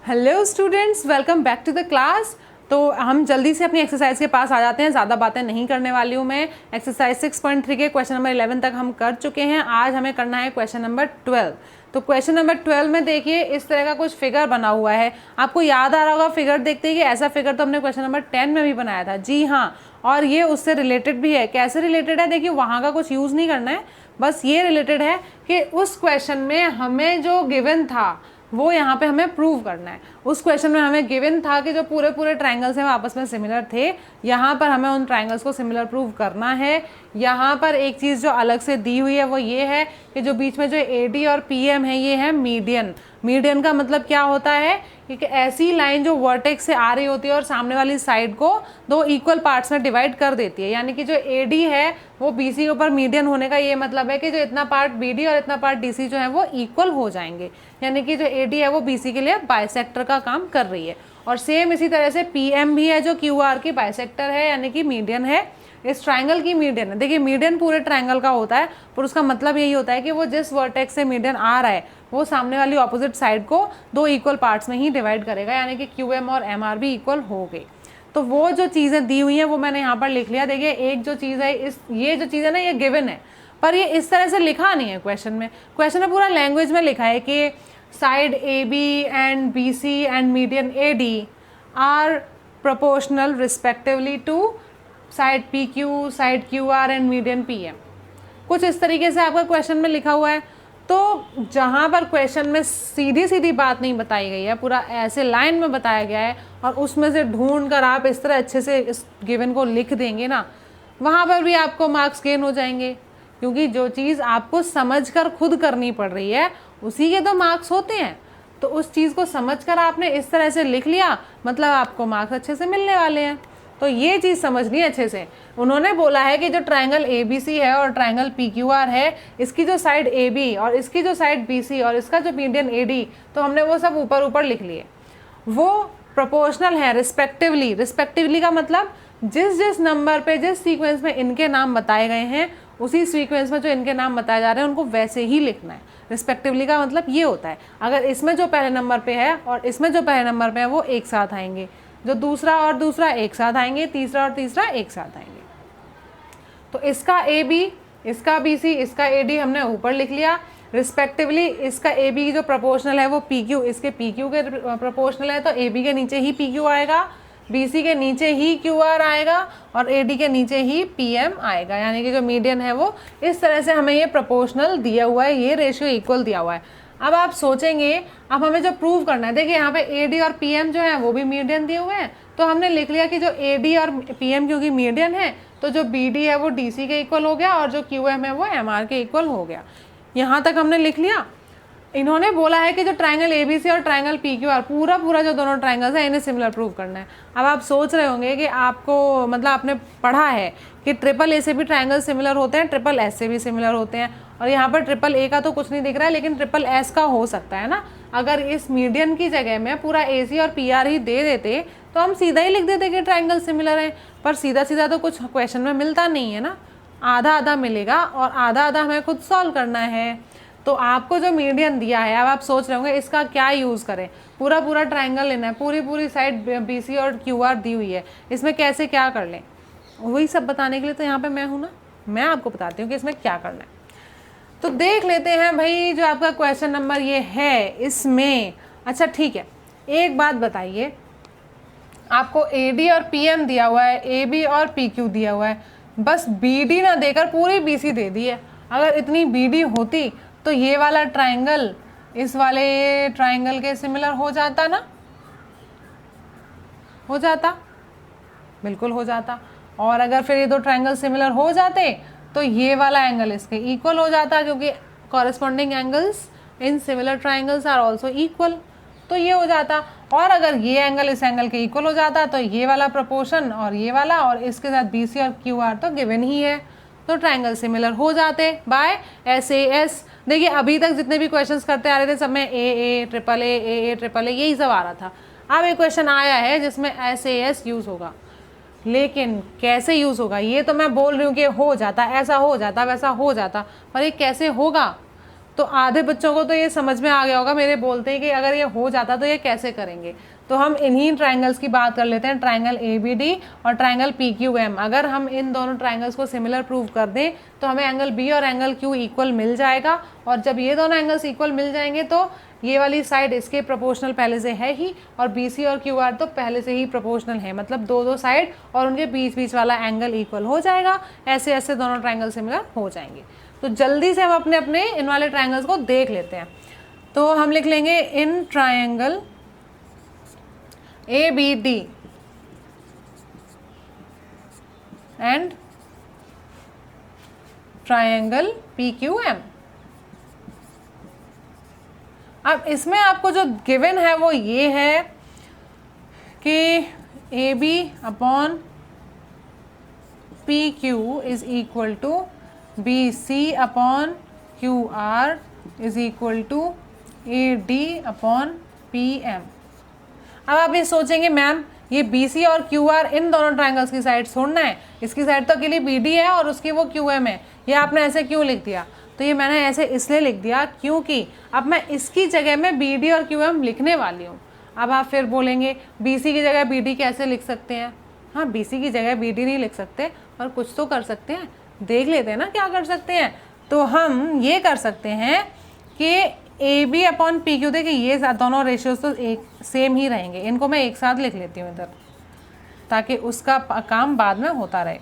Hello students, welcome back to the class. तो हम जल्दी से अपनी एक्सरसाइज के पास आ जाते हैं, ज़्यादा बातें नहीं करने वाली हूँ मैं। एक्सरसाइज 6.3 के क्वेश्चन नंबर 11 तक हम कर चुके हैं। आज हमें करना है क्वेश्चन नंबर 12। तो क्वेश्चन नंबर 12 में देखिए इस तरह का कुछ फिगर बना हुआ है। आपको याद आ रहा होगा फिगर देखते ही कि ऐसा फिगर तो हमने क्वेश्चन नंबर 10 में भी बनाया था। जी हाँ, और ये उससे रिलेटेड भी है। कैसे रिलेटेड है? देखिए वहाँ का कुछ यूज़ नहीं करना है, बस ये रिलेटेड है कि उस क्वेश्चन में हमें जो गिवन था वो यहाँ पे हमें प्रूव करना है। उस क्वेश्चन में हमें गिवन था कि जो पूरे पूरे ट्रायंगल्स हैं वो आपस में सिमिलर थे। यहाँ पर हमें उन ट्रायंगल्स को सिमिलर प्रूव करना है। यहाँ पर एक चीज़ जो अलग से दी हुई है वो ये है कि जो बीच में जो AD और PM है ये है मीडियन। मीडियन का मतलब क्या होता है कि ऐसी लाइन जो वर्टेक्स से आ रही होती है और सामने वाली साइड को दो इक्वल पार्ट्स में डिवाइड कर देती है। यानी कि जो AD है वो BC के ऊपर मीडियन होने का ये मतलब है कि जो इतना पार्ट BD और इतना पार्ट DC जो है वो इक्वल हो जाएंगे। यानी कि जो AD है वो BC के लिए बाइसेक्टर का काम कर रही है। और सेम इसी तरह से PM भी है जो QR की बाइसेक्टर है, यानी कि मीडियन है, इस ट्रायंगल की मीडियन है। देखिए मीडियन पूरे ट्रायंगल का होता है, पर उसका मतलब यही होता है कि वो जिस वर्टेक्स से मीडियन आ रहा है वो सामने वाली ऑपोजिट साइड को दो इक्वल पार्ट्स में ही डिवाइड करेगा, यानी कि QM और MR भी इक्वल हो गए। तो वो जो चीज़ें दी हुई हैं वो मैंने यहाँ पर लिख लिया। देखिए एक जो चीज़ है ये जो चीज़ है ना ये गिवन है, पर ये इस तरह से लिखा नहीं है क्वेश्चन में। क्वेश्चन में पूरा लैंग्वेज में लिखा है कि side AB and BC and median AD are proportional respectively to side PQ, side QR and median PM। कुछ इस तरीके से आपका क्वेश्चन में लिखा हुआ है। तो जहाँ पर क्वेश्चन में सीधी सीधी बात नहीं बताई गई है, पूरा ऐसे लाइन में बताया गया है और उसमें से ढूंढ कर आप इस तरह अच्छे से इस गिवन को लिख देंगे ना, वहाँ पर भी आपको मार्क्स गेन हो जाएंगे। क्योंकि जो चीज़ आपको समझ कर खुद करनी पड़ रही है उसी के तो मार्क्स होते हैं। तो उस चीज़ को समझ कर आपने इस तरह से लिख लिया, मतलब आपको मार्क्स अच्छे से मिलने वाले हैं। तो ये चीज़ समझनी है अच्छे से। उन्होंने बोला है कि जो ट्रायंगल ABC है और ट्रायंगल PQR है, इसकी जो साइड AB और इसकी जो साइड BC और इसका जो मीडियन AD, तो हमने वो सब ऊपर ऊपर लिख लिए। वो प्रोपोर्शनल है रिस्पेक्टिवली। रिस्पेक्टिवली का मतलब जिस जिस नंबर पे जिस सीक्वेंस में इनके नाम बताए गए हैं उसी सीक्वेंस में जो इनके नाम बताए जा रहे हैं उनको वैसे ही लिखना है। रिस्पेक्टिवली का मतलब ये होता है अगर इसमें जो पहले नंबर पे है और इसमें जो पहले नंबर पे है वो एक साथ आएंगे, जो दूसरा और दूसरा एक साथ आएंगे, तीसरा और तीसरा एक साथ आएंगे। तो इसका AB, इसका BC, इसका AD हमने ऊपर लिख लिया रिस्पेक्टिवली। इसका AB की जो प्रोपोर्शनल है वो PQ, इसके PQ के प्रोपोर्शनल है तो AB के नीचे ही PQ आएगा, BC के नीचे ही QR आएगा और AD के नीचे ही PM आएगा। यानी कि जो मीडियन है वो इस तरह से हमें ये प्रोपोर्शनल दिया हुआ है, ये रेशियो इक्वल दिया हुआ है। अब आप सोचेंगे अब हमें जो प्रूव करना है, देखिए यहाँ पे AD और PM जो है वो भी मीडियन दिए हुए हैं, तो हमने लिख लिया कि जो AD और PM क्योंकि मीडियन है तो जो BD है वो DC के इक्वल हो गया और जो QM है वो MR के इक्वल हो गया। यहाँ तक हमने लिख लिया। इन्होंने बोला है कि जो ट्रायंगल ABC और ट्रायंगल PQR पूरा जो दोनों ट्रायंगल्स हैं इन्हें सिमिलर प्रूव करना है। अब आप सोच रहे होंगे कि आपको मतलब आपने पढ़ा है कि AAA से भी ट्रायंगल सिमिलर होते हैं, SSS से भी सिमिलर होते हैं, और यहाँ पर AAA का तो कुछ नहीं दिख रहा है लेकिन SSS का हो सकता है ना। अगर इस मीडियन की जगह में पूरा AC और PR ही दे देते तो हम सीधा ही लिख देते कि ट्रायंगल सिमिलर है, पर सीधा सीधा तो कुछ क्वेश्चन में मिलता नहीं है ना, आधा आधा मिलेगा और आधा आधा हमें खुद सॉल्व करना है। तो आपको जो मीडियन दिया है, अब आप सोच रहे होंगे इसका क्या यूज़ करें, पूरा ट्रायंगल लेना है, पूरी साइड BC और QR दी हुई है, इसमें कैसे क्या कर लें, वही सब बताने के लिए तो यहाँ पे मैं हूँ ना। मैं आपको बताती हूँ कि इसमें क्या करना है। तो देख लेते हैं भाई जो आपका क्वेश्चन नंबर ये है इसमें। अच्छा ठीक है, एक बात बताइए, आपको AD और PM दिया हुआ है, AB और PQ दिया हुआ है, बस BD ना देकर पूरी BC दे दी है। अगर इतनी BD होती तो ये वाला ट्रायंगल इस वाले ट्रायंगल के सिमिलर हो जाता ना, हो जाता, बिल्कुल हो जाता। और अगर फिर ये दो ट्रायंगल सिमिलर हो जाते तो ये वाला एंगल इसके इक्वल हो जाता, क्योंकि corresponding angles in similar triangles are also equal, तो ये हो जाता। और अगर ये एंगल इस एंगल के इक्वल हो जाता तो ये वाला प्रोपोर्शन और ये वाला और इसके साथ BC और QR तो गिवन ही है, तो ट्रायंगल सिमिलर हो जाते बाय SAS। देखिए अभी तक जितने भी क्वेश्चंस करते आ रहे थे सब में AA, AAA यही सब आ रहा था। अब एक क्वेश्चन आया है जिसमें SAS यूज़ होगा, लेकिन कैसे यूज़ होगा ये तो मैं बोल रही हूँ कि हो जाता, ऐसा हो जाता, वैसा हो जाता, पर ये कैसे होगा तो आधे बच्चों को तो ये समझ में आ गया होगा मेरे बोलते हैं कि अगर ये हो जाता तो ये कैसे करेंगे। तो हम इन्हीं ट्राइंगल्स की बात कर लेते हैं, ट्राइंगल ABD और ट्राइंगल PQM। अगर हम इन दोनों ट्राइंगल्स को सिमिलर प्रूव कर दें तो हमें एंगल B और एंगल Q इक्वल मिल जाएगा, और जब ये दोनों एंगल्स इक्वल मिल जाएंगे तो ये वाली साइड इसके प्रोपोर्शनल पहले से है ही, और BC और QR तो पहले से ही प्रोपोर्शनल है, मतलब दो साइड और उनके बीच बीच वाला एंगल इक्वल हो जाएगा। ऐसे ऐसे दोनों ट्राइंगल सिमिलर हो जाएंगे। तो जल्दी से हम अपने अपने इन वाले ट्राइंगल्स को देख लेते हैं। तो हम लिख लेंगे in triangle ABD and triangle PQM। अब इसमें आपको जो गिवन है वो ये है कि AB upon PQ is equal to BC upon QR is equal to AD upon PM। अब आप ये सोचेंगे मैम ये BC और QR इन दोनों ट्राइंगल्स की साइड छोड़ना है, इसकी साइड तो अकेली BD है और उसकी वो QM है, ये आपने ऐसे क्यों लिख दिया? तो ये मैंने ऐसे इसलिए लिख दिया क्योंकि अब मैं इसकी जगह में BD और QM लिखने वाली हूँ। अब आप फिर बोलेंगे BC की जगह BD कैसे लिख सकते हैं? हाँ, BC की जगह BD नहीं लिख सकते, और कुछ तो कर सकते हैं, देख लेते हैं ना क्या कर सकते हैं। तो हम ये कर सकते हैं कि AB अपॉन PQ, देखिए ये दोनों रेशियोज तो एक सेम ही रहेंगे, इनको मैं एक साथ लिख लेती हूँ इधर ताकि उसका काम बाद में होता रहे।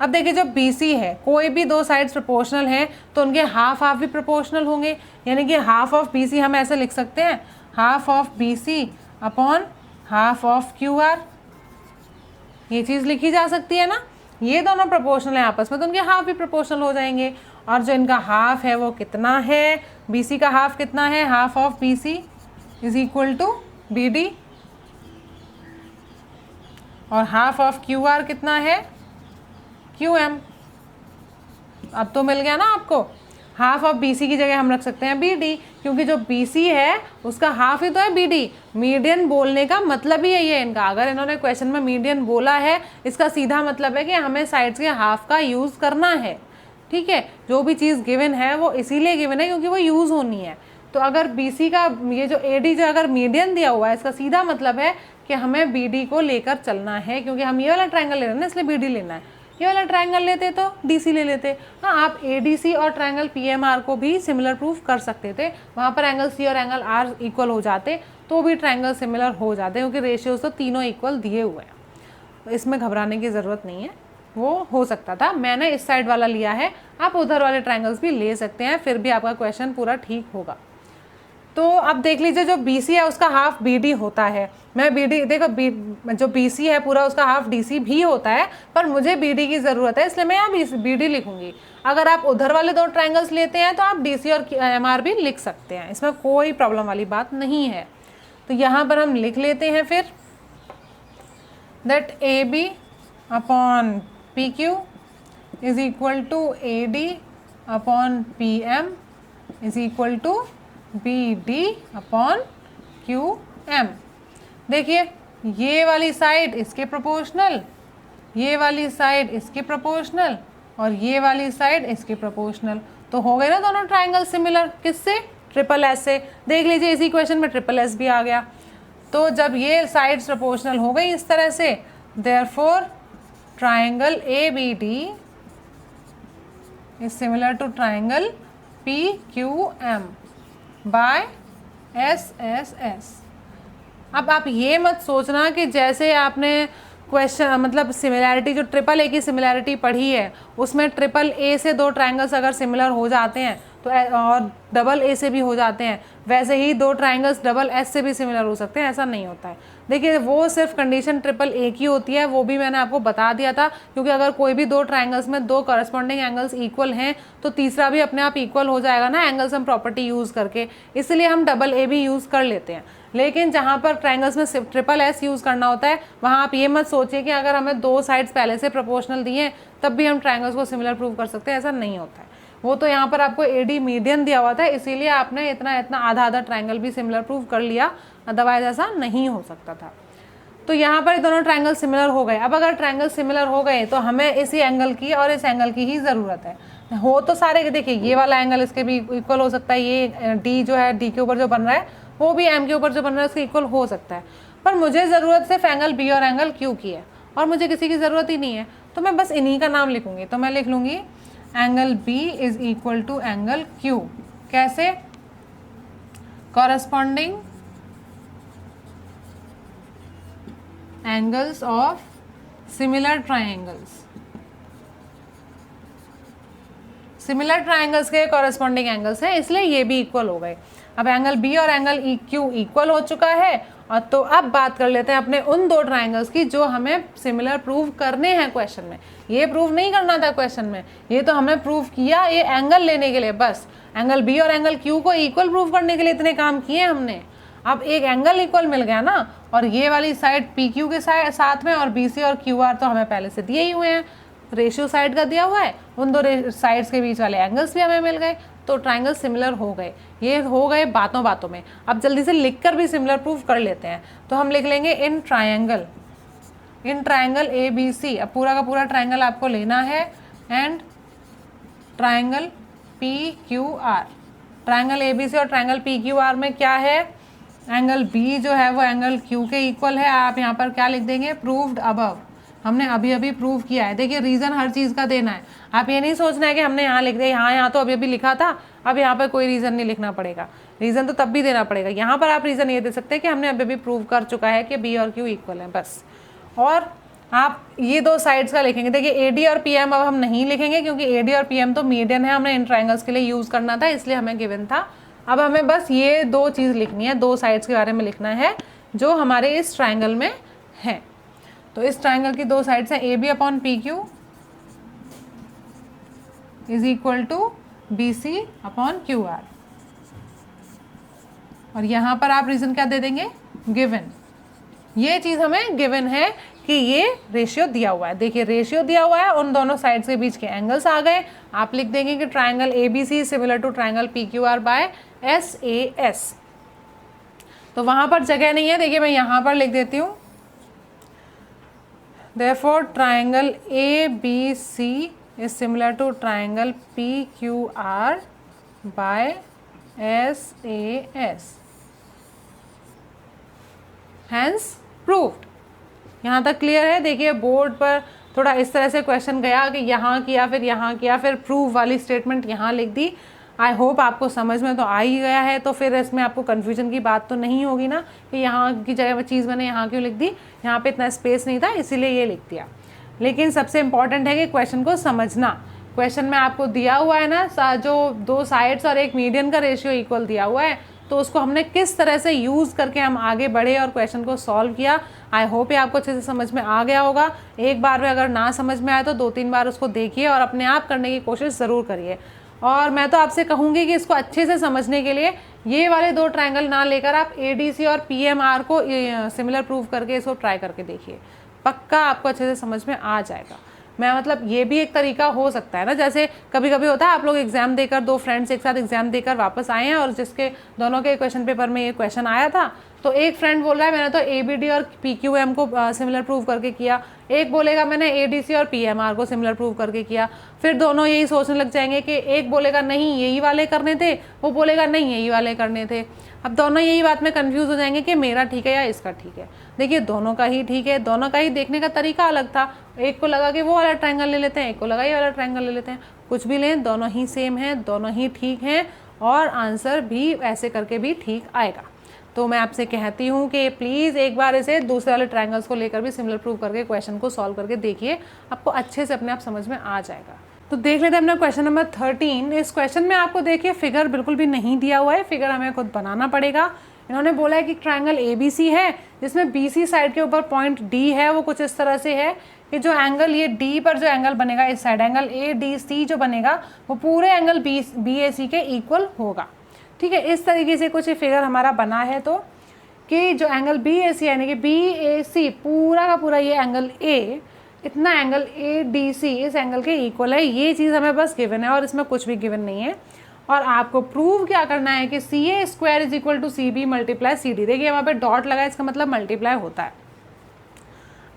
अब देखिए जो BC है, कोई भी दो साइड्स प्रोपोर्शनल हैं तो उनके हाफ हाफ भी प्रोपोर्शनल होंगे, यानी कि हाफ ऑफ BC हम ऐसे लिख सकते हैं, half of BC upon half of QR। ये चीज़ लिखी जा सकती है ना। ये दोनों प्रोपोर्शनल है आपस में तो उनके हाफ भी प्रोपोर्शनल हो जाएंगे, और जो इनका हाफ है वो कितना है, BC का हाफ कितना है, half of BC is equal to BD, और हाफ ऑफ QR कितना है, QM। अब तो मिल गया ना आपको। हाफ ऑफ BC की जगह हम रख सकते हैं BD, क्योंकि जो BC है उसका हाफ ही तो है BD। मीडियन बोलने का मतलब ही यही है इनका। अगर इन्होंने क्वेश्चन में मीडियन बोला है, इसका सीधा मतलब है कि हमें साइड्स के हाफ का यूज़ करना है। ठीक है, जो भी चीज़ गिवन है वो इसीलिए गिवन है क्योंकि वो यूज़ होनी है। तो अगर BC का ये जो AD जो अगर मीडियन दिया हुआ है, इसका सीधा मतलब है कि हमें BD को लेकर चलना है, क्योंकि हम ये वाला ट्राइंगल ले रहे हैं ना, इसलिए BD लेना है। ये वाला ट्राइंगल लेते तो DC ले लेते। हाँ, आप ADC और ट्राइंगल PMR को भी सिमिलर प्रूफ कर सकते थे, वहाँ पर एंगल C और एंगल R इक्वल हो जाते तो भी ट्राइंगल सिमिलर हो जाते, क्योंकि रेशियोज तो तीनों इक्वल दिए हुए हैं। तो इसमें घबराने की ज़रूरत नहीं है, वो हो सकता था। मैंने इस साइड वाला लिया है, आप उधर वाले ट्राइंगल्स भी ले सकते हैं, फिर भी आपका क्वेश्चन पूरा ठीक होगा। तो अब देख लीजिए जो BC है उसका हाफ BD होता है। मैं BD देखो जो BC है पूरा उसका हाफ DC भी होता है, पर मुझे BD की ज़रूरत है इसलिए मैं यहाँ BD लिखूंगी। अगर आप उधर वाले दो ट्राइंगल्स लेते हैं तो आप DC और MR भी लिख सकते हैं, इसमें कोई प्रॉब्लम वाली बात नहीं है। तो यहाँ पर हम लिख लेते हैं फिर that AB upon PQ is equal to AD upon PM is equal to BD upon QM। देखिए ये वाली साइड इसके प्रोपोर्शनल, ये वाली साइड इसके प्रोपोर्शनल, और ये वाली साइड इसके प्रोपोर्शनल। तो हो गए ना दोनों ट्राइंगल सिमिलर। किससे? ट्रिपल एस से। देख लीजिए इसी क्वेश्चन में ट्रिपल एस भी आ गया। तो जब ये साइड्स प्रोपोर्शनल हो गई इस तरह से, therefore triangle ABD is similar to triangle PQM by SSS। अब आप ये मत सोचना कि जैसे आपने क्वेश्चन मतलब सिमिलैरिटी जो ट्रिपल ए की सिमिलैरिटी पढ़ी है उसमें ट्रिपल ए से दो ट्राइंगल्स अगर सिमिलर हो जाते हैं तो और डबल ए से भी हो जाते हैं, वैसे ही दो ट्राइंगल्स डबल एस से भी सिमिलर हो सकते हैं। ऐसा नहीं होता है। देखिए वो सिर्फ कंडीशन ट्रिपल ए की होती है, वो भी मैंने आपको बता दिया था, क्योंकि अगर कोई भी दो ट्राइंगल्स में दो करस्पॉन्डिंग एंगल्स इक्वल हैं तो तीसरा भी अपने आप इक्वल हो जाएगा ना एंगल सम प्रॉपर्टी यूज़ करके, इसलिए हम डबल ए भी यूज़ कर लेते हैं। लेकिन जहाँ पर ट्राइंगल्स में सिर्फ ट्रिपल एस यूज़ करना होता है वहाँ आप ये मत सोचिए कि अगर हमें दो साइड्स पहले से प्रोपोर्शनल दिए तब भी हम ट्राइंगल्स को सिमिलर प्रूव कर सकते हैं, ऐसा नहीं होता है। वो तो यहाँ पर आपको AD मीडियन दिया हुआ था, इसीलिए आपने इतना इतना आधा आधा ट्राइंगल भी सिमिलर प्रूव कर लिया, अदरवाइज ऐसा नहीं हो सकता था। तो यहाँ पर दोनों ट्राइंगल सिमिलर हो गए। अब अगर ट्राइंगल सिमिलर हो गए तो हमें इसी एंगल की और इस एंगल की ही ज़रूरत है। हो तो सारे, देखिए ये वाला एंगल इसके भी इक्वल हो सकता है, ये डी जो है, डी के ऊपर जो बन रहा है वो भी एम के ऊपर जो बन रहा है उसके इक्वल हो सकता है, पर मुझे ज़रूरत सिर्फ एंगल बी और एंगल क्यू की है और मुझे किसी की ज़रूरत ही नहीं है, तो मैं बस इन्हीं का नाम लिखूंगी। तो मैं लिख लूँगी angle B is equal to angle Q. कैसे? Corresponding angles of similar triangles, similar triangles के कॉरस्पॉन्डिंग एंगल्स हैं, इसलिए ये भी इक्वल हो गए। अब एंगल बी और एंगल क्यू इक्वल हो चुका है, और तो अब बात कर लेते हैं अपने उन दो ट्राइंगल्स की जो हमें सिमिलर प्रूव करने हैं क्वेश्चन में। ये प्रूव नहीं करना था क्वेश्चन में, ये तो हमने प्रूव किया ये एंगल लेने के लिए, बस एंगल बी और एंगल क्यू को इक्वल प्रूव करने के लिए इतने काम किए हमने। अब एक एंगल इक्वल मिल गया ना, और ये वाली साइड पी क्यू के साथ में, और बी सी और क्यू आर तो हमें पहले से दिए ही हुए हैं, रेशियो साइड का दिया हुआ है, उन दो साइड्स के बीच वाले एंगल्स भी हमें मिल गए, तो ट्राइंगल सिमिलर हो गए। ये हो गए बातों बातों में। अब जल्दी से लिखकर भी सिमिलर प्रूफ कर लेते हैं। तो हम लिख लेंगे इन ट्राइंगल ए बी सी, अब पूरा का पूरा ट्राइंगल आपको लेना है, and triangle P Q R. Triangle A B C और ट्राइंगल पी क्यू आर में क्या है, एंगल बी जो है वो एंगल क्यू के इक्वल है। आप यहाँ पर क्या लिख देंगे, प्रूव्ड अबव, हमने अभी अभी प्रूव किया है। देखिए रीज़न हर चीज़ का देना है, आप ये नहीं सोचना है कि हमने यहाँ लिख दिया, यहाँ तो अभी अभी लिखा था, अब यहाँ पर कोई रीज़न नहीं लिखना पड़ेगा। रीज़न तो तब भी देना पड़ेगा। यहाँ पर आप रीज़न ये दे सकते हैं कि हमने अभी अभी प्रूव कर चुका है कि बी और क्यू इक्वल है, बस। और आप ये दो साइड्स का लिखेंगे। देखिए ए डी और पी एम अब हम नहीं लिखेंगे, क्योंकि ए डी और पी एम तो मीडियन है, हमने इन ट्राइंगल्स के लिए यूज़ करना था, इसलिए हमें गिवन था। अब हमें बस ये दो चीज़ लिखनी है, दो साइड्स के बारे में लिखना है जो हमारे इस ट्राइंगल में है। तो इस ट्राइंगल की दो साइड्स हैं, A B upon P Q is equal to B C upon Q R. और यहाँ पर आप रीज़न क्या दे देंगे, गिवन। ये चीज़ हमें गिवन है कि ये रेशियो दिया हुआ है। देखिए रेशियो दिया हुआ है, उन दोनों साइड्स के बीच के एंगल्स आ गए। आप लिख देंगे कि triangle A B C similar to triangle P Q R by S A S. तो वहाँ पर जगह नहीं है, देखिए मैं यहाँ पर लिख देती हूँ, therefore triangle ABC is similar to triangle PQR by SAS. Hence proved. यहाँ तक क्लियर है। देखिए बोर्ड पर थोड़ा इस तरह से क्वेश्चन गया कि यहाँ किया फिर यहाँ किया फिर प्रूव वाली स्टेटमेंट यहाँ लिख दी। आई होप आपको समझ में तो आ ही गया है, तो फिर इसमें आपको कन्फ्यूजन की बात तो नहीं होगी ना कि यहाँ की जगह चीज़ मैंने यहाँ क्यों लिख दी, यहाँ पे इतना स्पेस नहीं था इसीलिए ये लिख दिया। लेकिन सबसे इम्पॉर्टेंट है कि क्वेश्चन को समझना। क्वेश्चन में आपको दिया हुआ है ना, जो दो साइड्स और एक मीडियन का रेशियो इक्वल दिया हुआ है, तो उसको हमने किस तरह से यूज़ करके हम आगे बढ़े और क्वेश्चन को सॉल्व किया। आई होप ये आपको अच्छे से समझ में आ गया होगा। एक बार में अगर ना समझ में आए तो 2-3 बार उसको देखिए और अपने आप करने की कोशिश ज़रूर करिए। और मैं तो आपसे कहूँगी कि इसको अच्छे से समझने के लिए ये वाले दो ट्रायंगल ना लेकर आप ADC और PMR को सिमिलर प्रूव करके इसको ट्राई करके देखिए, पक्का आपको अच्छे से समझ में आ जाएगा। मैं मतलब ये भी एक तरीका हो सकता है ना, जैसे कभी कभी होता है आप लोग एग्जाम देकर, दो फ्रेंड्स एक साथ एग्जाम देकर वापस आए हैं और जिसके दोनों के क्वेश्चन पेपर में ये क्वेश्चन आया था, तो एक फ्रेंड बोल रहा है मैंने तो ABD और PQM को सिमिलर प्रूव करके किया, एक बोलेगा मैंने ADC और PMR को सिमिलर प्रूव करके किया। फिर दोनों यही सोचने लग जाएंगे कि एक बोलेगा नहीं यही वाले करने थे, वो बोलेगा नहीं यही वाले करने थे। अब दोनों यही बात में कंफ्यूज हो जाएंगे कि मेरा ठीक है या इसका ठीक है। देखिए दोनों का ही ठीक है, दोनों का ही देखने का तरीका अलग था। एक को लगा कि वो वाला ट्रायंगल ले लेते हैं, एक को लगा ये वाला ट्रायंगल ले लेते हैं। कुछ भी लें, दोनों ही सेम हैं, दोनों ही ठीक हैं और आंसर भी ऐसे करके भी ठीक आएगा। तो मैं आपसे कहती हूँ कि प्लीज़ एक बार इसे दूसरे वाले ट्रायंगल्स को लेकर भी सिमिलर प्रूव करके क्वेश्चन को सॉल्व करके देखिए, आपको अच्छे से अपने आप समझ में आ जाएगा। तो देख लेते हैं अपना क्वेश्चन नंबर 13। इस क्वेश्चन में आपको देखिए फिगर बिल्कुल भी नहीं दिया हुआ है, फिगर हमें खुद बनाना पड़ेगा। इन्होंने बोला है कि ट्रायंगल ABC है जिसमें BC साइड के ऊपर पॉइंट D है, वो कुछ इस तरह से है कि जो एंगल ये D पर जो एंगल बनेगा इस साइड एंगल ADC जो बनेगा वो पूरे एंगल BAC के इक्वल होगा। ठीक है, इस तरीके से कुछ फिगर हमारा बना है। तो कि जो एंगल BAC यानी कि BAC पूरा का पूरा ये एंगल A, इतना एंगल ADC इस एंगल के इक्वल है, ये चीज़ हमें बस गिवन है और इसमें कुछ भी गिवन नहीं है। और आपको प्रूव क्या करना है कि CA square is equal to CB multiply CD। देखिए वहाँ पे डॉट लगा है, इसका मतलब मल्टीप्लाई होता है।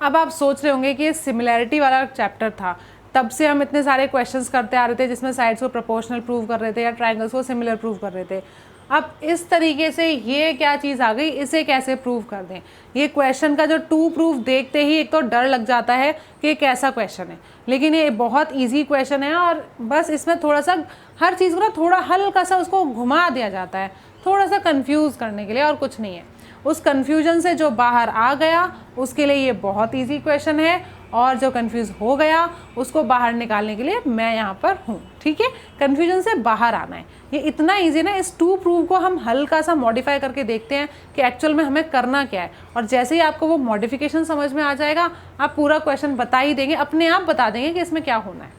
अब आप सोच रहे होंगे कि ये सिमिलैरिटी वाला चैप्टर था तब से हम इतने सारे क्वेश्चंस करते आ रहे थे जिसमें साइड्स को प्रोपोर्शनल प्रूव कर रहे थे या ट्राइंगल्स को सिमिलर प्रूव कर रहे थे। अब इस तरीके से ये क्या चीज़ आ गई, इसे कैसे प्रूव कर दें। ये क्वेश्चन का जो टू प्रूफ देखते ही एक तो डर लग जाता है कि कैसा क्वेश्चन है, लेकिन ये बहुत इजी क्वेश्चन है और बस इसमें थोड़ा सा हर चीज़ को ना थोड़ा हल्का सा उसको घुमा दिया जाता है, थोड़ा सा कंफ्यूज करने के लिए, और कुछ नहीं है। उस कन्फ्यूजन से जो बाहर आ गया उसके लिए ये बहुत ईजी क्वेश्चन है, और जो कंफ्यूज हो गया उसको बाहर निकालने के लिए मैं यहाँ पर हूँ। ठीक है, कन्फ्यूजन से बाहर आना है, ये इतना इजी ना। इस टू प्रूफ को हम हल्का सा मॉडिफाई करके देखते हैं कि एक्चुअल में हमें करना क्या है, और जैसे ही आपको वो मॉडिफिकेशन समझ में आ जाएगा आप पूरा क्वेश्चन बता ही देंगे, अपने आप बता देंगे कि इसमें क्या होना है।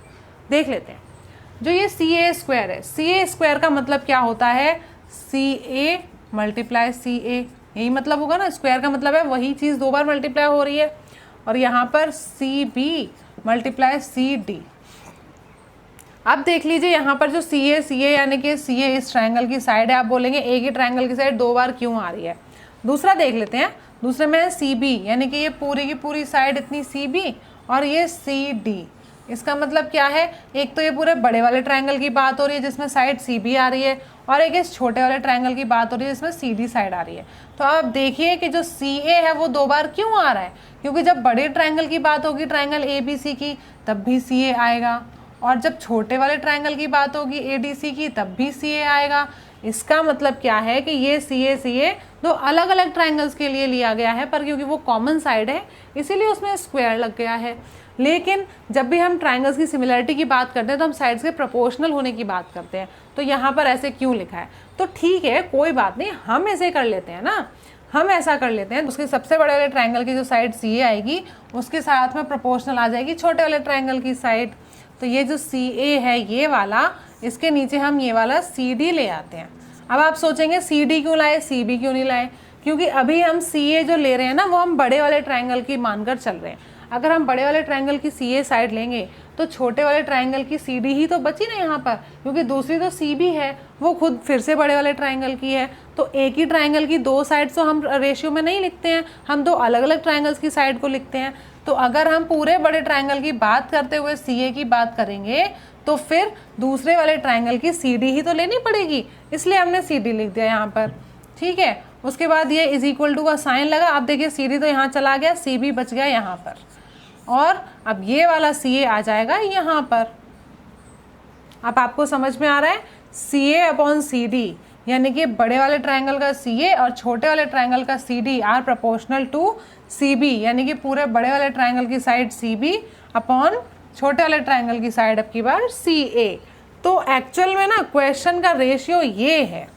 देख लेते हैं, जो ये CA² है, CA² का मतलब क्या होता है, CA मल्टीप्लाई CA, यही मतलब होगा ना। स्क्वायर का मतलब है वही चीज़ दो बार मल्टीप्लाई हो रही है, और यहाँ पर CB मल्टीप्लाई CD। अब देख लीजिए यहाँ पर जो CA यानी कि CA इस ट्रायंगल की साइड है, आप बोलेंगे एक ही ट्रायंगल की साइड दो बार क्यों आ रही है। दूसरा देख लेते हैं, दूसरे में CB यानी कि ये पूरी की पूरी साइड इतनी CB और ये CD। इसका मतलब क्या है, एक तो ये पूरे बड़े वाले ट्रायंगल की बात हो रही है जिसमें साइड CB आ रही है, और एक इस छोटे वाले ट्रायंगल की बात हो रही है जिसमें CD साइड आ रही है। तो आप देखिए कि जो CA है वो दो बार क्यों आ रहा है, क्योंकि जब बड़े ट्रायंगल की बात होगी ट्रायंगल ABC की तब भी CA आएगा, और जब छोटे वाले ट्रायंगल की बात होगी ADC की तब भी CA आएगा। इसका मतलब क्या है कि ये CA दो अलग अलग ट्रायंगल्स के लिए लिया गया है, पर क्योंकि वो कॉमन साइड है इसीलिए उसमें स्क्वायर लग गया है। लेकिन जब भी हम ट्रायंगल्स की सिमिलरिटी की बात करते हैं तो हम साइड्स के प्रोपोर्शनल होने की बात करते हैं, तो यहाँ पर ऐसे क्यों लिखा है। तो ठीक है, कोई बात नहीं, हम ऐसे कर लेते हैं ना, हम ऐसा कर लेते हैं। उसके सबसे बड़े वाले ट्रायंगल की जो साइड CA आएगी उसके साथ में प्रोपोर्शनल आ जाएगी छोटे वाले ट्रायंगल की साइड। तो ये जो CA है ये वाला, इसके नीचे हम ये वाला CD ले आते हैं। अब आप सोचेंगे CD क्यों लाए, CB क्यों नहीं लाए, क्योंकि अभी हम CA जो ले रहे हैं ना वो हम बड़े वाले ट्रायंगल की मानकर चल रहे हैं। अगर हम बड़े वाले ट्रायंगल की CA साइड लेंगे तो छोटे वाले ट्रायंगल की CD ही तो बची ना यहाँ पर, क्योंकि दूसरी तो CB है वो खुद फिर से बड़े वाले ट्रायंगल की है। तो एक ही ट्रायंगल की दो साइड्स तो हम रेशियो में नहीं लिखते हैं, हम दो अलग अलग ट्रायंगल्स की साइड को लिखते हैं। तो अगर हम पूरे बड़े ट्रायंगल की बात करते हुए CA की बात करेंगे तो फिर दूसरे वाले ट्रायंगल की CD ही तो लेनी पड़ेगी, इसलिए हमने CD लिख दिया यहाँ पर। ठीक है, उसके बाद ये इज इक्वल टू का साइन लगा। अब देखिए CD तो यहाँ चला गया, CB बच गया यहाँ पर, और अब ये वाला CA आ जाएगा यहाँ पर। अब आपको समझ में आ रहा है, CA/CD यानी कि बड़े वाले ट्रायंगल का CA और छोटे वाले ट्रायंगल का CD are proportional to CB, यानी कि पूरे बड़े वाले ट्रायंगल की साइड CB अपॉन छोटे वाले ट्रायंगल की साइड अब की बार CA। तो एक्चुअल में ना क्वेश्चन का रेशियो ये है,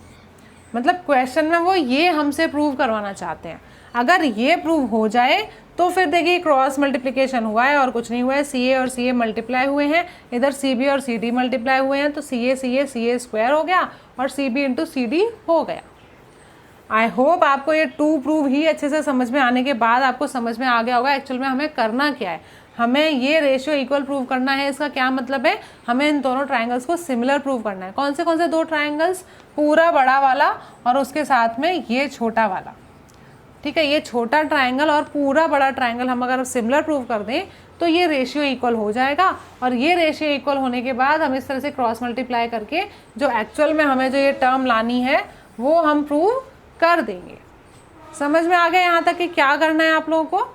मतलब क्वेश्चन में वो ये हमसे प्रूव करवाना चाहते हैं। अगर ये प्रूव हो जाए तो फिर देखिए क्रॉस मल्टीप्लिकेशन हुआ है और कुछ नहीं हुआ है, CA और CA मल्टीप्लाई हुए हैं, इधर CB और CD मल्टीप्लाई हुए हैं, तो CA स्क्वायर हो गया और CB इंटू CD हो गया। आई होप आपको ये टू प्रूव ही अच्छे से समझ में आने के बाद आपको समझ में आ गया होगा एक्चुअल में हमें करना क्या है। हमें ये रेशियो इक्वल प्रूव करना है। इसका क्या मतलब है, हमें इन दोनों ट्रायंगल्स को सिमिलर प्रूव करना है। कौन से दो ट्रायंगल्स, पूरा बड़ा वाला और उसके साथ में ये छोटा वाला। ठीक है, ये छोटा ट्रायंगल और पूरा बड़ा ट्रायंगल हम अगर सिमिलर प्रूव कर दें तो ये रेशियो इक्वल हो जाएगा, और ये रेशियो इक्वल होने के बाद हम इस तरह से क्रॉस मल्टीप्लाई करके जो एक्चुअल में हमें जो ये टर्म लानी है वो हम प्रूव कर देंगे। समझ में आ गया यहाँ तक कि क्या करना है आप लोगों को।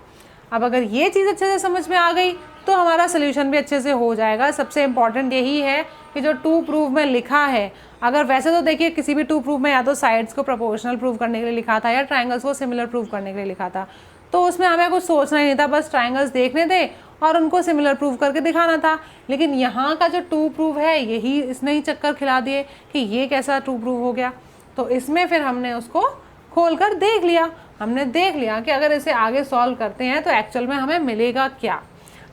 अब अगर ये चीज़ अच्छे से समझ में आ गई तो हमारा सोल्यूशन भी अच्छे से हो जाएगा। सबसे इम्पॉर्टेंट यही है कि जो टू प्रूव में लिखा है, अगर वैसे तो देखिए किसी भी टू प्रूव में या तो साइड्स को प्रोपोर्शनल प्रूव करने के लिए लिखा था या ट्रायंगल्स को सिमिलर प्रूव करने के लिए लिखा था, तो उसमें हमें कुछ सोचना ही नहीं था, बस ट्रायंगल्स देखने थे और उनको सिमिलर प्रूव करके दिखाना था। लेकिन यहाँ का जो टू प्रूव है यही इसने ही चक्कर खिला दिए कि ये कैसा टू प्रूव हो गया। तो इसमें फिर हमने उसको खोल कर देख लिया, हमने देख लिया कि अगर इसे आगे सॉल्व करते हैं तो एक्चुअल में हमें मिलेगा क्या।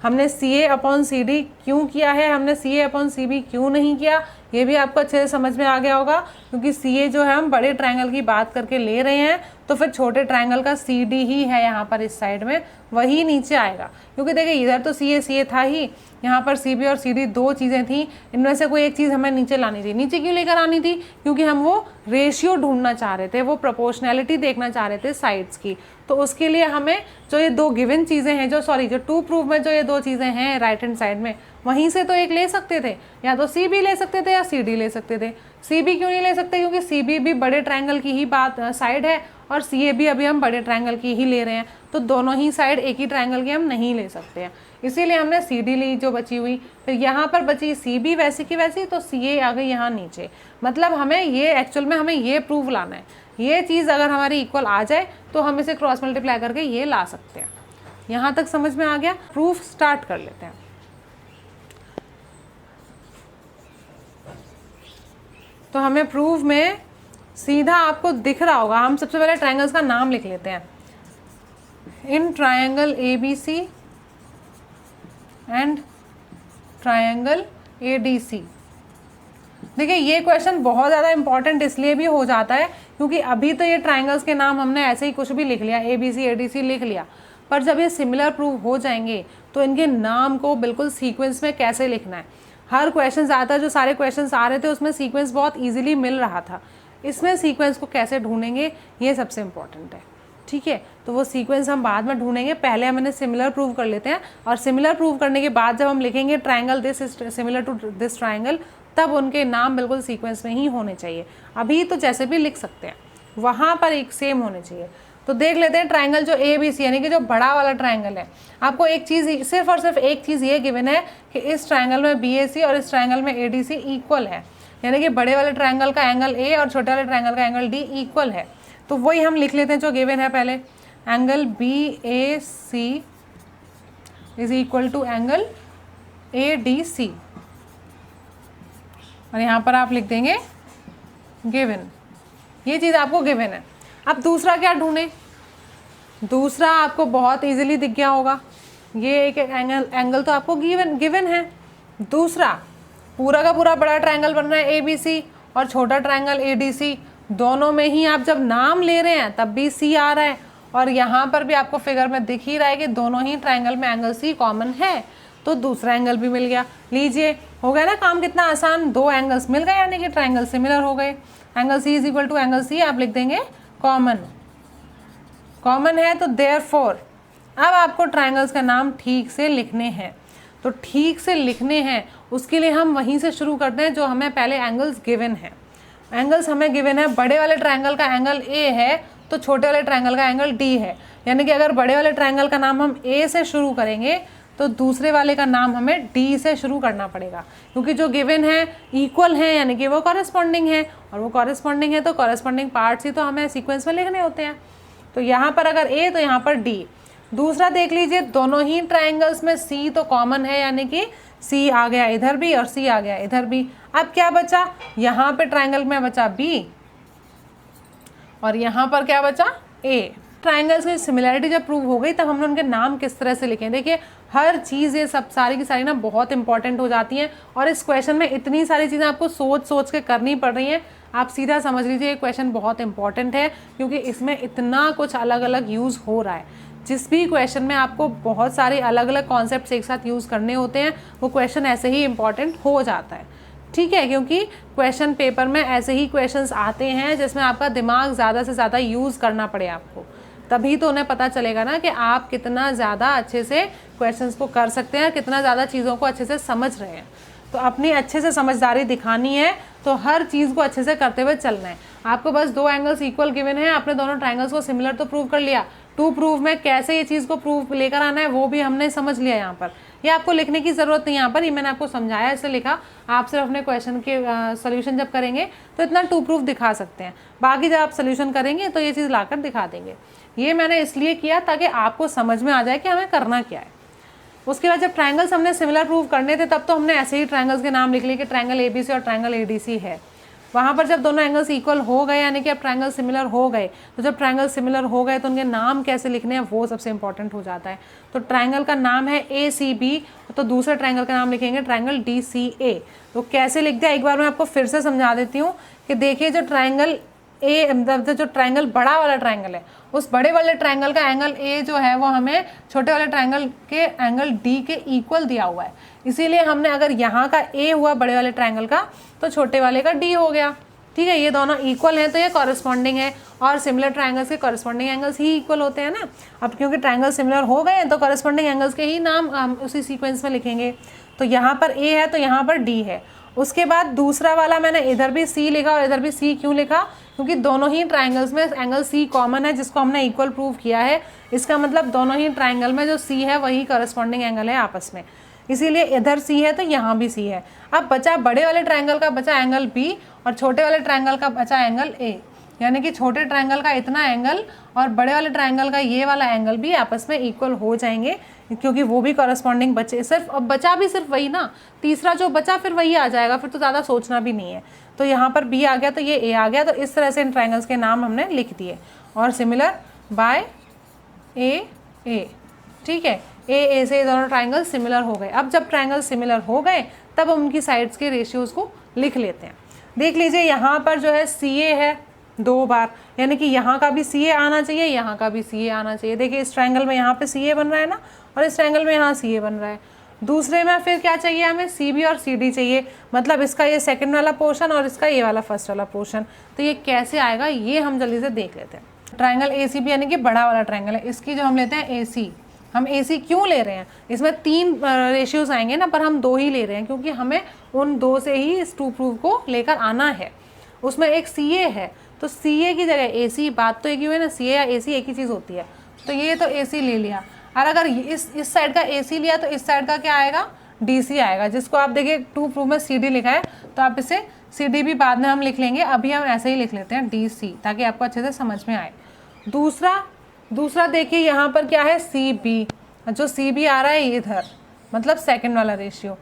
हमने CA/CD क्यों किया है, हमने CA/CB क्यों नहीं किया, ये भी आपको अच्छे से समझ में आ गया होगा, क्योंकि CA जो है हम बड़े ट्रायंगल की बात करके ले रहे हैं तो फिर छोटे ट्रायंगल का सी डी ही है यहाँ पर इस साइड में, वही नीचे आएगा। क्योंकि देखिए इधर तो सी ए था ही, यहाँ पर सी बी और सी डी दो चीज़ें थी, इनमें से कोई एक चीज़ हमें नीचे लानी थी। नीचे क्यों लेकर आनी थी? क्योंकि हम वो रेशियो ढूंढना चाह रहे थे, वो प्रोपोर्शनैलिटी देखना चाह रहे थे साइड्स की। तो उसके लिए हमें जो ये दो गिवन चीज़ें हैं, जो टू प्रूफ में जो ये दो चीज़ें हैं राइट हैंड साइड में, वहीं से तो एक ले सकते थे, या तो सी बी ले सकते थे या सी डी ले सकते थे। सी बी क्यों नहीं ले सकते? क्योंकि सी बी भी बड़े ट्रायंगल की ही बात साइड है, और सी ए भी अभी हम बड़े ट्रायंगल की ही ले रहे हैं, तो दोनों ही साइड एक ही ट्रायंगल की हम नहीं ले सकते हैं, इसीलिए हमने सी डी ली जो बची हुई। फिर यहाँ पर बची सी बी वैसी की वैसी, तो सी ए आ गई यहाँ नीचे। मतलब हमें ये एक्चुअल में हमें ये प्रूव लाना है, ये चीज़ अगर हमारी इक्वल आ जाए तो हम इसे क्रॉस मल्टीप्लाई करके ये ला सकते हैं। यहाँ तक समझ में आ गया? प्रूफ स्टार्ट कर लेते हैं। तो हमें प्रूफ में सीधा आपको दिख रहा होगा, हम सबसे पहले ट्रायंगल्स का नाम लिख लेते हैं। इन triangle A B C and triangle A D C. देखिए ये क्वेश्चन बहुत ज़्यादा इंपॉर्टेंट इसलिए भी हो जाता है क्योंकि अभी तो ये ट्रायंगल्स के नाम हमने ऐसे ही कुछ भी लिख लिया, ए बी सी ए डी सी लिख लिया, पर जब ये सिमिलर प्रूव हो जाएंगे तो इनके नाम को बिल्कुल सीक्वेंस में कैसे लिखना है। हर क्वेश्चन ज़्यादातर जो सारे क्वेश्चन आ रहे थे उसमें सीक्वेंस बहुत ईजिली मिल रहा था, इसमें सीक्वेंस को कैसे ढूंढेंगे ये सबसे इम्पॉर्टेंट है। ठीक है, तो वो सीक्वेंस हम बाद में ढूंढेंगे, पहले हम इन्हें सिमिलर प्रूव कर लेते हैं, और सिमिलर प्रूव करने के बाद जब हम लिखेंगे triangle this is similar to this triangle, तब उनके नाम बिल्कुल सीक्वेंस में ही होने चाहिए। अभी तो जैसे भी लिख सकते हैं, वहाँ पर एक सेम होने चाहिए। तो देख लेते हैं ट्रायंगल जो ए बी सी, यानी कि जो बड़ा वाला ट्रायंगल है, आपको एक चीज़ सिर्फ और सिर्फ एक चीज़ ये गिवन है कि इस ट्रायंगल में बी ए सी और इस ट्रायंगल में ए डी सी इक्वल है, यानी कि बड़े वाले ट्रायंगल का एंगल ए और छोटे वाले ट्रायंगल का एंगल डी इक्वल है। तो वही हम लिख लेते हैं जो गिवन है। पहले angle B A C is equal to angle A D C, और यहाँ पर आप लिख देंगे गिवन, ये चीज़ आपको गिवन है। अब दूसरा क्या ढूंढें? दूसरा आपको बहुत इजीली दिख गया होगा, ये एक एंगल तो आपको गिवन है। दूसरा पूरा का पूरा बड़ा ट्रायंगल बन रहा है ए बी सी, और छोटा ट्रायंगल ए डी सी, दोनों में ही आप जब नाम ले रहे हैं तब भी सी आ रहा है, और यहाँ पर भी आपको फिगर में दिख ही रहा है कि दोनों ही ट्रायंगल में एंगल सी कॉमन है, तो दूसरा एंगल भी मिल गया। लीजिए, हो गया ना काम कितना आसान, दो एंगल्स मिल गए, यानी कि ट्रायंगल सिमिलर हो गए। Angle C is equal to angle C आप लिख देंगे कॉमन, कॉमन है तो देयरफॉर। अब आपको ट्रायंगल्स का नाम ठीक से लिखने हैं, तो ठीक से लिखने हैं उसके लिए हम वहीं से शुरू करते हैं जो हमें पहले एंगल्स गिवन है। एंगल्स हमें गिवन है, बड़े वाले ट्रायंगल का एंगल ए है तो छोटे वाले ट्रायंगल का एंगल डी है, यानी कि अगर बड़े वाले ट्रायंगल का नाम हम ए से शुरू करेंगे तो दूसरे वाले का नाम हमें डी से शुरू करना पड़ेगा, क्योंकि जो गिवन है इक्वल है, यानी कि वो कॉरेस्पॉन्डिंग है, और वो कॉरेस्पॉन्डिंग है तो कॉरेस्पॉन्डिंग पार्ट्स ही तो हमें सीक्वेंस में लिखने होते हैं। तो यहाँ पर अगर ए तो यहाँ पर डी। दूसरा देख लीजिए, दोनों ही ट्रायंगल्स में सी तो कॉमन है, यानी कि सी आ गया इधर भी और सी आ गया इधर भी। अब क्या बचा? यहाँ पे ट्रायंगल में बचा बी, और यहाँ पर क्या बचा? ए। ट्रायंगल्स की सिमिलैरिटी जब प्रूव हो गई तब हमने उनके नाम किस तरह से लिखे। देखिए हर चीज़ ये सब सारी की सारी ना बहुत इंपॉर्टेंट हो जाती हैं, और इस क्वेश्चन में इतनी सारी चीज़ें आपको सोच सोच के करनी पड़ रही हैं। आप सीधा समझ लीजिए ये क्वेश्चन बहुत इंपॉर्टेंट है, क्योंकि इसमें इतना कुछ अलग अलग यूज़ हो रहा है। जिस भी क्वेश्चन में आपको बहुत सारे अलग अलग कॉन्सेप्ट्स एक साथ यूज़ करने होते हैं, वो क्वेश्चन ऐसे ही इंपॉर्टेंट हो जाता है। ठीक है, क्योंकि क्वेश्चन पेपर में ऐसे ही क्वेश्चंस आते हैं जिसमें आपका दिमाग ज़्यादा से ज़्यादा यूज़ करना पड़े आपको, तभी तो उन्हें पता चलेगा ना कि आप कितना ज़्यादा अच्छे से क्वेश्चंस को कर सकते हैं, कितना ज़्यादा चीज़ों को अच्छे से समझ रहे हैं। तो अपनी अच्छे से समझदारी दिखानी है, तो हर चीज़ को अच्छे से करते हुए चलना है। आपको बस दो एंगल्स इक्वल गिवन है, आपने दोनों ट्रायंगल्स को सिमिलर तो प्रूव कर लिया। टू प्रूव में कैसे ये चीज़ को प्रूव लेकर आना है वो भी हमने समझ लिया। यहाँ पर ये आपको लिखने की ज़रूरत नहीं, यहाँ पर ये मैंने आपको समझाया, इससे लिखा। आप सिर्फ अपने क्वेश्चन के सोल्यूशन जब करेंगे तो इतना टू प्रूफ दिखा सकते हैं, बाकी जब आप सोल्यूशन करेंगे तो ये चीज़ लाकर दिखा देंगे। ये मैंने इसलिए किया ताकि आपको समझ में आ जाए कि हमें करना क्या है। उसके बाद जब ट्रायंगल्स हमने सिमिलर प्रूव करने थे तब तो हमने ऐसे ही ट्रायंगल्स के नाम लिख लिए कि ट्रायंगल एबीसी और ट्रायंगल एडीसी है। वहाँ पर जब दोनों एंगल्स इक्वल हो गए, यानी कि अब ट्रायंगल सिमिलर हो गए, तो जब ट्रायंगल सिमिलर हो गए तो उनके नाम कैसे लिखने हैं वो सबसे इंपॉर्टेंट हो जाता है। तो ट्रायंगल का नाम है ए सी बी, तो दूसरे ट्रायंगल का नाम लिखेंगे ट्रायंगल डी सी ए। तो कैसे लिख दिया एक बार मैं आपको फिर से समझा देती हूँ कि देखिए जो ट्रायंगल ए मतलब जो ट्रायंगल बड़ा वाला ट्रायंगल है, उस बड़े वाले ट्रायंगल का एंगल ए जो है वो हमें छोटे वाले ट्रायंगल के एंगल डी के इक्वल दिया हुआ है। इसीलिए हमने अगर यहाँ का ए हुआ बड़े वाले ट्रायंगल का तो छोटे वाले का डी हो गया। ठीक है, ये दोनों इक्वल हैं तो ये कॉरेस्पॉन्डिंग है, और सिमिलर ट्रायंगल्स के कॉरेस्पॉन्डिंग एंगल्स ही इक्वल होते हैं ना। अब क्योंकि ट्रायंगल सिमिलर हो गए हैं तो कॉरेस्पॉन्डिंग एंगल्स के ही नाम हम उसी सीक्वेंस में लिखेंगे। तो यहाँ पर ए है तो यहाँ पर डी है। उसके बाद दूसरा वाला मैंने इधर भी सी लिखा और इधर भी सी क्यों लिखा, क्योंकि दोनों ही ट्रायंगल्स में एंगल सी कॉमन है जिसको हमने इक्वल प्रूव किया है। इसका मतलब दोनों ही ट्रायंगल में जो सी है वही कॉरेस्पॉन्डिंग एंगल है आपस में, इसीलिए इधर सी है तो यहाँ भी सी है। अब बचा बड़े वाले ट्रायंगल का बचा एंगल बी और छोटे वाले ट्रायंगल का बचा एंगल ए, यानी कि छोटे ट्रायंगल का इतना एंगल और बड़े वाले ट्रायंगल का ये वाला एंगल भी आपस में इक्वल हो जाएंगे, क्योंकि वो भी कॉरेस्पॉन्डिंग बचे। सिर्फ अब बचा भी सिर्फ वही ना, तीसरा जो बचा फिर वही आ जाएगा, फिर तो ज़्यादा सोचना भी नहीं है। तो यहाँ पर बी आ गया तो ये ए आ गया, तो इस तरह से इन ट्रायंगल्स के नाम हमने लिख दिए। और सिमिलर बाय ए, ठीक है, ए से दोनों ट्रायंगल सिमिलर हो गए। अब जब ट्रायंगल सिमिलर हो गए तब हम उनकी साइड्स के रेशियोज़ को लिख लेते हैं। देख लीजिए यहाँ पर जो है सी ए है 2 बार, यानी कि यहाँ का भी सी ए आना चाहिए, यहाँ का भी सी ए आना चाहिए। देखिए इस ट्रायंगल में यहाँ पे सी ए बन रहा है ना, और इस ट्रायंगल में यहाँ सी ए बन रहा है। दूसरे में फिर क्या चाहिए हमें, सी बी और सी डी चाहिए, मतलब इसका ये सेकंड वाला पोर्शन और इसका ये वाला फर्स्ट वाला पोर्शन। तो ये कैसे आएगा ये हम जल्दी से देख लेते हैं। ट्रायंगल ए सी बी यानी कि बड़ा वाला ट्रायंगल है, इसकी जो हम लेते हैं ए सी। हम ए सी क्यों ले रहे हैं, इसमें 3 रेशियोज आएंगे ना, पर हम 2 ही ले रहे हैं क्योंकि हमें उन 2 से ही इस टू प्रूफ को लेकर आना है। उसमें एक सी ए है तो सी ए की जगह ए सी, बात तो एक ही हुई ना, सी ए या ए सी एक ही चीज़ होती है। तो ये तो ए सी ले लिया, और अगर इस साइड का ए सी लिया तो इस साइड का क्या आएगा, डी सी आएगा, जिसको आप देखिए टू प्रूफ में सी डी लिखा है, तो आप इसे सी डी भी बाद में हम लिख लेंगे, अभी हम ऐसे ही लिख लेते हैं डी सी, ताकि आपको अच्छे से समझ में आए। दूसरा देखिए यहाँ पर क्या है, सी बी, जो सी बी आ रहा है इधर, मतलब सेकंड वाला रेशियो,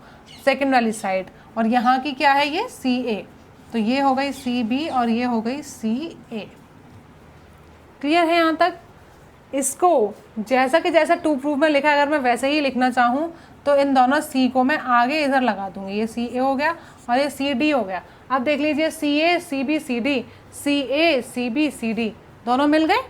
सेकंड वाली साइड, और यहाँ की क्या है ये सी ए। तो ये हो गई सी बी और ये हो गई सी ए। क्लियर है यहाँ तक? इसको जैसा कि जैसा टू प्रूफ में लिखा है अगर मैं वैसे ही लिखना चाहूँ तो इन दोनों सी को मैं आगे इधर लगा दूंगी, ये सी ए हो गया और ये सी डी हो गया। अब देख लीजिए सी ए सी बी सी डी, सी ए सी बी सी डी दोनों मिल गए।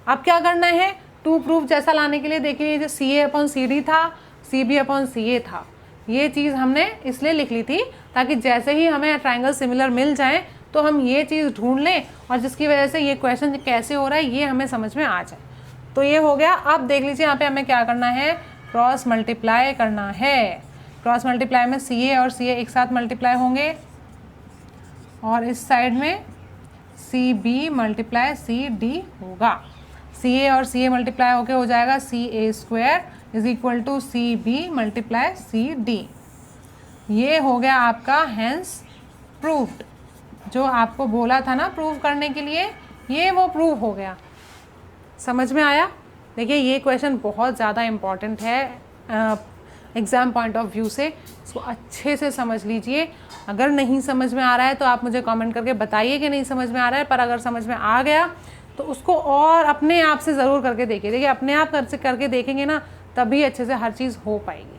अब क्या करना है, टू प्रूफ जैसा लाने के लिए देखिए जो सी ए अपॉन सी डी था, सी बी अपॉन सी ए था, ये चीज़ हमने इसलिए लिख ली थी ताकि जैसे ही हमें ट्रायंगल सिमिलर मिल जाए तो हम ये चीज़ ढूंढ लें और जिसकी वजह से ये क्वेश्चन कैसे हो रहा है ये हमें समझ में आ जाए। तो ये हो गया। अब देख लीजिए यहाँ पे हमें क्या करना है, क्रॉस मल्टीप्लाई करना है। क्रॉस मल्टीप्लाई में सी ए और सी ए एक साथ मल्टीप्लाई होंगे और इस साइड में C B multiply C D होगा। सी ए और सी ए मल्टीप्लाई होके हो जाएगा C A square is equal to C B multiply C D. ये हो गया आपका हैंस प्रूव्ड, जो आपको बोला था ना प्रूव करने के लिए, ये वो प्रूव हो गया। समझ में आया? देखिए ये क्वेश्चन बहुत ज़्यादा इम्पॉर्टेंट है एग्ज़ाम पॉइंट ऑफ व्यू से, इसको अच्छे से समझ लीजिए। अगर नहीं समझ में आ रहा है तो आप मुझे कमेंट करके बताइए कि नहीं समझ में आ रहा है, पर अगर समझ में आ गया तो उसको और अपने आप से ज़रूर करके देखिए। देखिए अपने आप करके देखेंगे ना तभी अच्छे से हर चीज़ हो पाएगी।